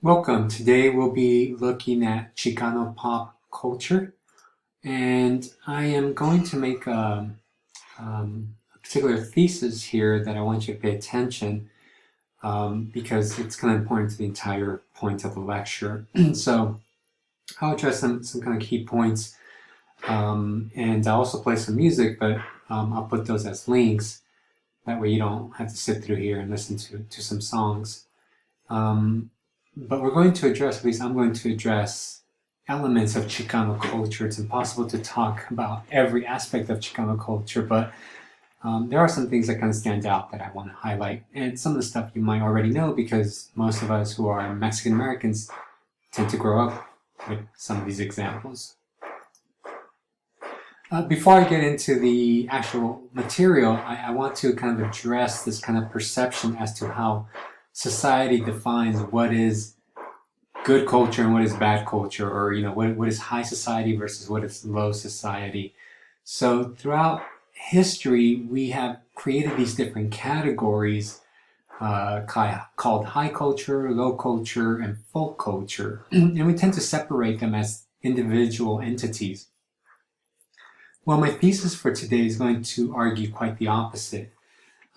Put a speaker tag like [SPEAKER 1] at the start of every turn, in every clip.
[SPEAKER 1] Welcome. Today we'll be looking at Chicano pop culture, and I am going to make a particular thesis here that I want you to pay attention because it's kind of important to the entire point of the lecture. So I'll address some kind of key points, and I'll also play some music, but I'll put those as links. That way you don't have to sit through here and listen to some songs. But we're going to address, at least I'm going to address elements of Chicano culture. It's impossible to talk about every aspect of Chicano culture, but there are some things that kind of stand out that I want to highlight. And some of the stuff you might already know because most of us who are Mexican Americans tend to grow up with some of these examples. Before I get into the actual material, I want to kind of address this kind of perception as to how society defines what is good culture and what is bad culture, or what is high society versus what is low society. So throughout history, we have created these different categories called high culture, low culture, and folk culture, and we tend to separate them as individual entities. Well, my thesis for today is going to argue quite the opposite.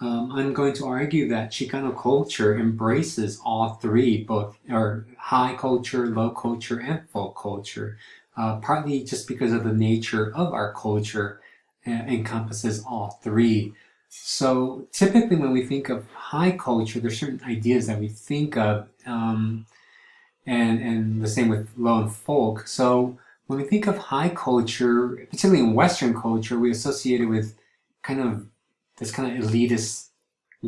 [SPEAKER 1] I'm going to argue that Chicano culture embraces all three, both or high culture, low culture, and folk culture, partly just because of the nature of our culture encompasses all three. So typically when we think of high culture, there's certain ideas that we think of, and the same with low and folk. So when we think of high culture, particularly in Western culture, we associate it with kind of this kind of elitist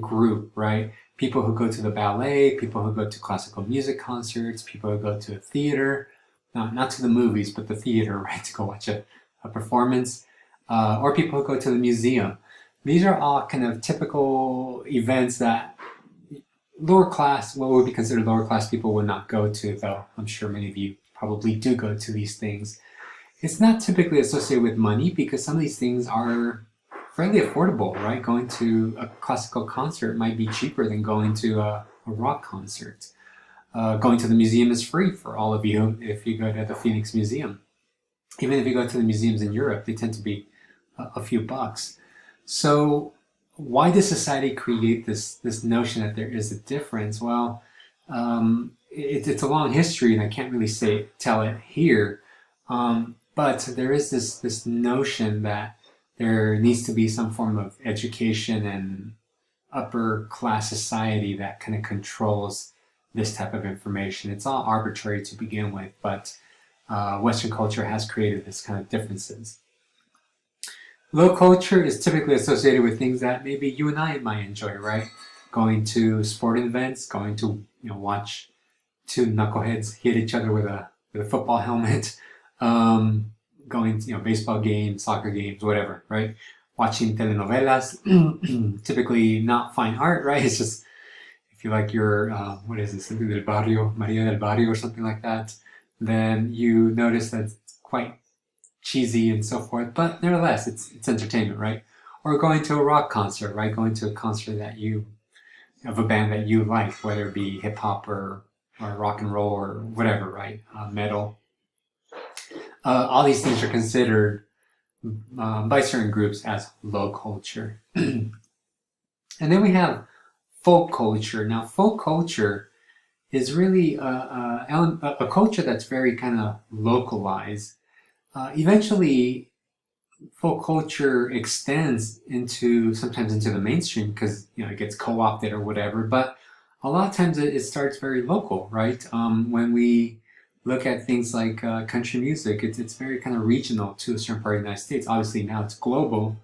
[SPEAKER 1] group, right? People who go to the ballet, people who go to classical music concerts, people who go to a theater, not to the movies, but the theater, right, to go watch a performance, or people who go to the museum. These are all kind of typical events that lower class, what would be considered lower class people would not go to, though I'm sure many of you probably do go to these things. It's not typically associated with money because some of these things are fairly affordable, right? Going to a classical concert might be cheaper than going to a rock concert. Going to the museum is free for all of you if you go to the Phoenix Museum. Even if you go to the museums in Europe, they tend to be a few bucks. So why does society create this notion that there is a difference? Well, it's a long history, and I can't really tell it here. But there is this notion that there needs to be some form of education and upper class society that kind of controls this type of information. It's all arbitrary to begin with, but Western culture has created this kind of differences. Low culture is typically associated with things that maybe you and I might enjoy, right? Going to sporting events, going to watch two knuckleheads hit each other with a football helmet. Going to baseball games, soccer games, whatever, right? Watching telenovelas, typically not fine art, right? It's just if you like your what is it, something del barrio, Maria del Barrio, or something like that, then you notice that it's quite cheesy and so forth. But nevertheless, it's entertainment, right? Or going to a rock concert, right? Going to a concert of a band that you like, whether it be hip hop or rock and roll or whatever, right? Metal. All these things are considered by certain groups as low culture. And then we have folk culture. Now, folk culture is really a culture that's very kind of localized. Eventually, folk culture extends sometimes into the mainstream because it gets co-opted or whatever. But a lot of times it starts very local, right? When we look at things like country music, it's very kind of regional to a certain part of the United States. Obviously now it's global,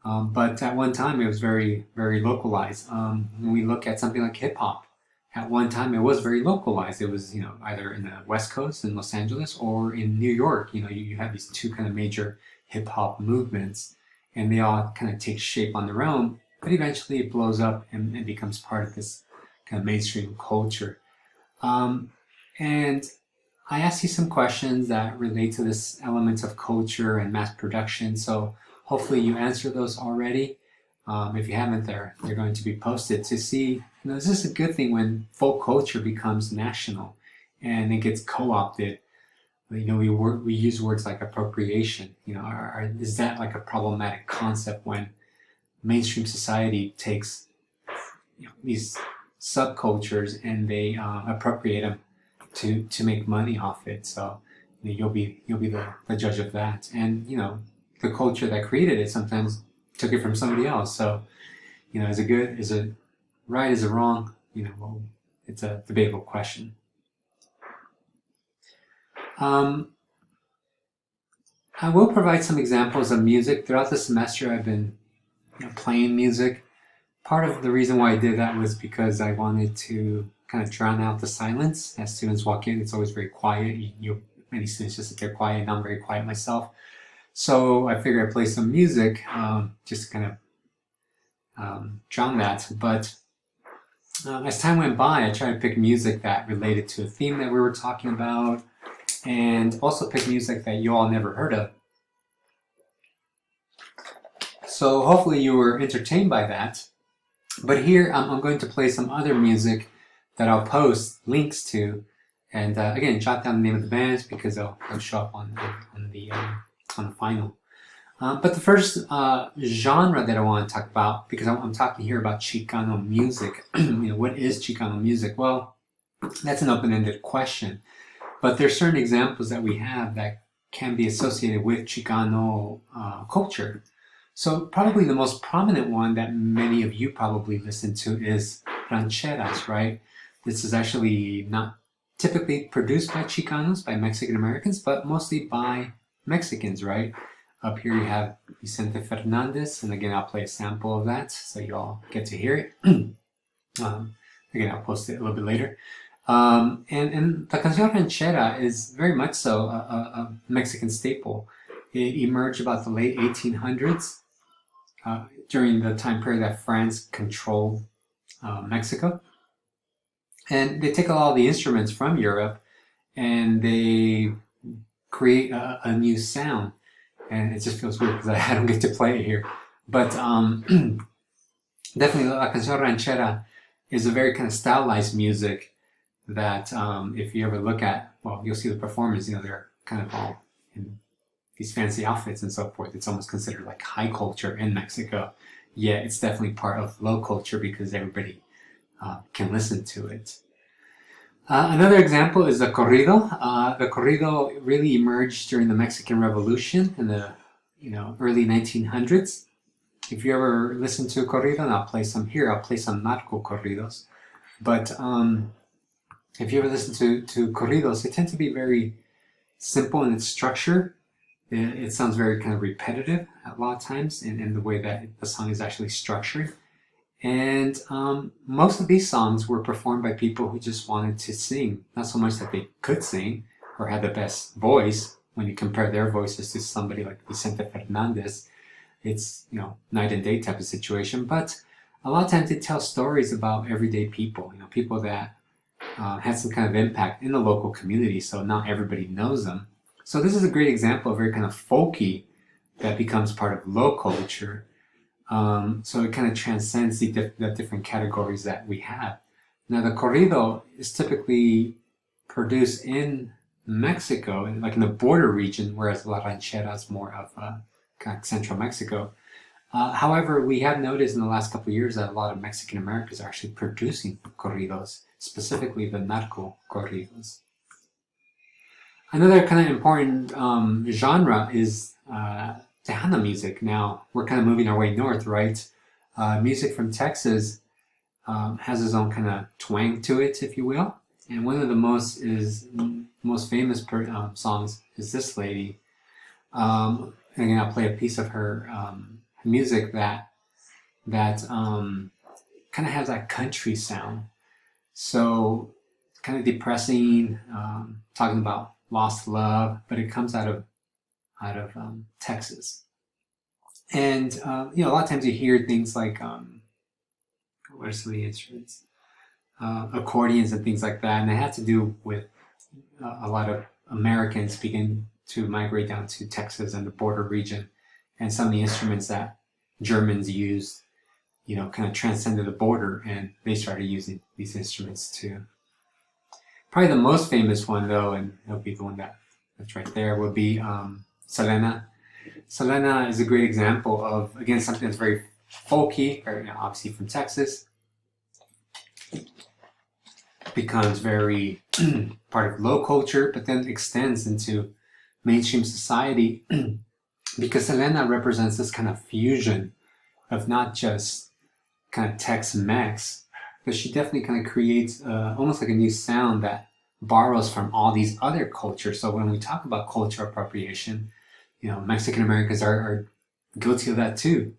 [SPEAKER 1] but at one time it was very, very localized. When we look at something like hip hop, at one time it was very localized. It was either in the West Coast in Los Angeles or in New York. You have these two kind of major hip hop movements, and they all kind of take shape on their own. But eventually it blows up and becomes part of this kind of mainstream culture. And I asked you some questions that relate to this element of culture and mass production, so hopefully you answered those already. If you haven't, they're going to be posted to see, is this a good thing when folk culture becomes national? and it gets co-opted. We use words like appropriation. Is that like a problematic concept when mainstream society takes these subcultures and they appropriate them to make money off it? So you'll be the judge of that. And the culture that created it sometimes took it from somebody else. So is it good? Is it right? Is it wrong? Well, it's a debatable question. I will provide some examples of music. Throughout the semester, I've been playing music. Part of the reason why I did that was because I wanted to kind of drown out the silence. As students walk in, it's always very quiet. Many students just sit there quiet, and I'm very quiet myself. So I figured I'd play some music just to kind of drown that. But as time went by, I tried to pick music that related to a theme that we were talking about, and also pick music that you all never heard of. So hopefully you were entertained by that. But here I'm going to play some other music that I'll post links to, and again, jot down the name of the bands because they'll show up on the final. But the first genre that I want to talk about, because I'm talking here about Chicano music. What is Chicano music? Well, that's an open-ended question. But there's certain examples that we have that can be associated with Chicano culture. So probably the most prominent one that many of you probably listen to is rancheras, right? This is actually not typically produced by Chicanos, by Mexican Americans, but mostly by Mexicans, right? Up here you have Vicente Fernandez, and again I'll play a sample of that so you all get to hear it. Again, I'll post it a little bit later. And the canción ranchera is very much so a Mexican staple. It emerged about the late 1800s during the time period that France controlled Mexico. And they take a lot of the instruments from Europe and they create a new sound. And it just feels weird because I don't get to play it here. But definitely La Canción Ranchera is a very kind of stylized music that if you ever look at, well, you'll see the performers, they're kind of all in these fancy outfits and so forth. It's almost considered like high culture in Mexico. Yeah, it's definitely part of low culture because everybody can listen to it. Another example is the corrido. The corrido really emerged during the Mexican Revolution in the early 1900s. If you ever listen to a corrido, and I'll play some here, I'll play some narco corridos. But if you ever listen to corridos, they tend to be very simple in its structure. It sounds very kind of repetitive a lot of times in the way that the song is actually structured. And most of these songs were performed by people who just wanted to sing. Not so much that they could sing or had the best voice. When you compare their voices to somebody like Vicente Fernandez, it's, night and day type of situation. But a lot of times they tell stories about everyday people, people that had some kind of impact in the local community, so not everybody knows them. So this is a great example of very kind of folky that becomes part of low culture. So it kind of transcends the different categories that we have. Now the corrido is typically produced in Mexico, like in the border region, whereas la ranchera is more of kind of central Mexico. However, we have noticed in the last couple of years that a lot of Mexican Americans are actually producing corridos, specifically the narco corridos. Another kind of important genre is Tejano music. Now, we're kind of moving our way north, right? Music from Texas has its own kind of twang to it, if you will. And one of the most famous songs is this lady. Again, I'll play a piece of her music that kind of has that country sound. So kind of depressing, talking about lost love, but it comes out of Texas. And a lot of times you hear things like what are some of the instruments? Accordions and things like that, and it had to do with a lot of Americans beginning to migrate down to Texas and the border region, and some of the instruments that Germans used, kind of transcended the border, and they started using these instruments too. Probably the most famous one, though, and it'll be the one that's right there, would be Selena. Selena is a great example of, again, something that's very folky, very, obviously from Texas, becomes very part of low culture, but then extends into mainstream society because Selena represents this kind of fusion of not just kind of Tex-Mex, but she definitely kind of creates almost like a new sound that borrows from all these other cultures. So when we talk about cultural appropriation, Mexican Americans are guilty of that too.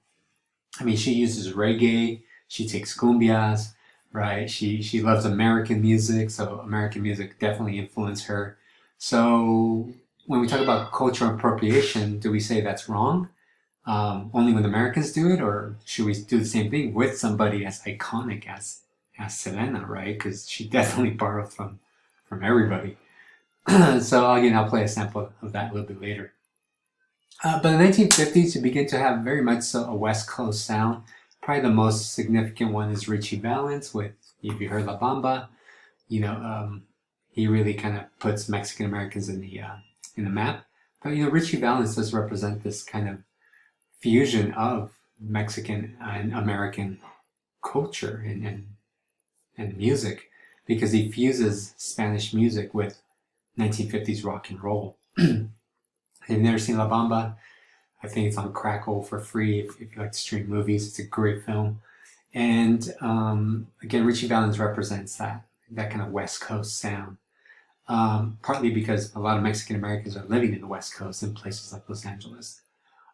[SPEAKER 1] I mean, she uses reggae, she takes cumbias, right? She loves American music, so American music definitely influenced her. So when we talk about cultural appropriation, do we say that's wrong? Only when Americans do it, or should we do the same thing with somebody as iconic as Selena, right? Because she definitely borrowed from everybody. So again, I'll play a sample of that a little bit later. But in the 1950s, you begin to have very much so a West Coast sound. Probably the most significant one is Richie Valens with, if you heard La Bamba, he really kind of puts Mexican Americans in the map. But Richie Valens does represent this kind of fusion of Mexican and American culture and music, because he fuses Spanish music with 1950s rock and roll. If you've never seen La Bamba, I think it's on Crackle for free if you like to stream movies. It's a great film. And again, Richie Valens represents that kind of West Coast sound. Partly because a lot of Mexican Americans are living in the West Coast in places like Los Angeles.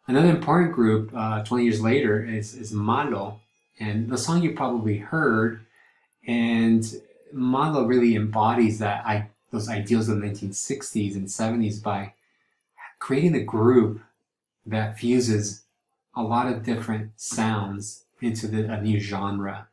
[SPEAKER 1] Another important group 20 years later is Malo. And the song you probably heard, and Malo really embodies those ideals of the 1960s and 70s by creating a group that fuses a lot of different sounds into a new genre.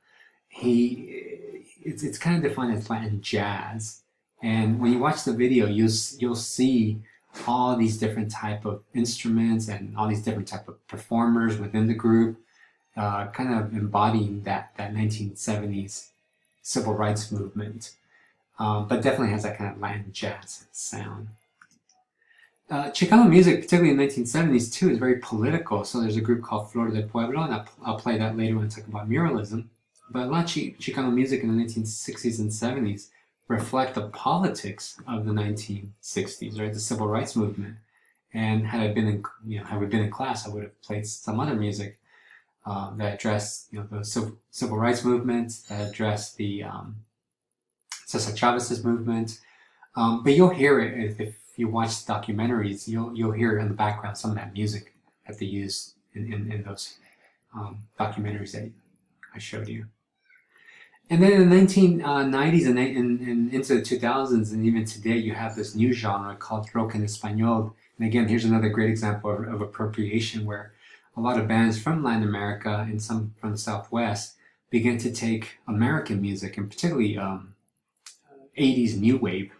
[SPEAKER 1] It's kind of defined as Latin jazz, and when you watch the video, you'll see all these different type of instruments and all these different type of performers within the group, kind of embodying that 1970s civil rights movement, but definitely has that kind of Latin jazz sound. Chicano music, particularly in the 1970s too, is very political. So there's a group called Flor del Pueblo, and I'll play that later when I talk about muralism. But a lot of Chicano music in the 1960s and 70s reflect the politics of the 1960s, right? The civil rights movement. And had we been in class, I would have played some other music that addressed, the civil rights movement, that addressed the Cesar Chavez's movement. But you'll hear it if you watch the documentaries. You'll hear in the background some of that music that they use in those documentaries that I showed you. And then in the 1990s and into the 2000s, and even today, you have this new genre called rock en español. And again, here's another great example of appropriation, where a lot of bands from Latin America and some from the Southwest began to take American music, and particularly 80s new wave,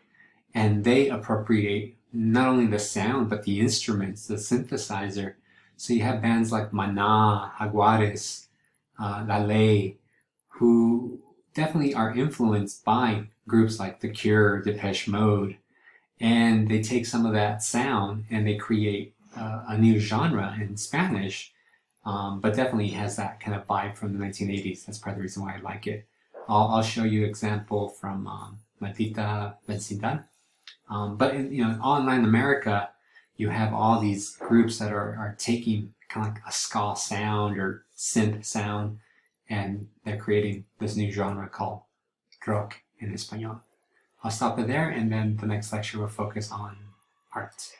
[SPEAKER 1] and they appropriate not only the sound, but the instruments, the synthesizer. So you have bands like Maná, Jaguares, La Ley, who definitely are influenced by groups like The Cure, Depeche Mode, and they take some of that sound and they create a new genre in Spanish, but definitely has that kind of vibe from the 1980s. That's part of the reason why I like it. I'll show you an example from Maldita Vecindad. But all in Latin America, you have all these groups that are taking kind of like a ska sound or synth sound, and they're creating this new genre called rock en español. I'll stop it there, and then the next lecture will focus on art.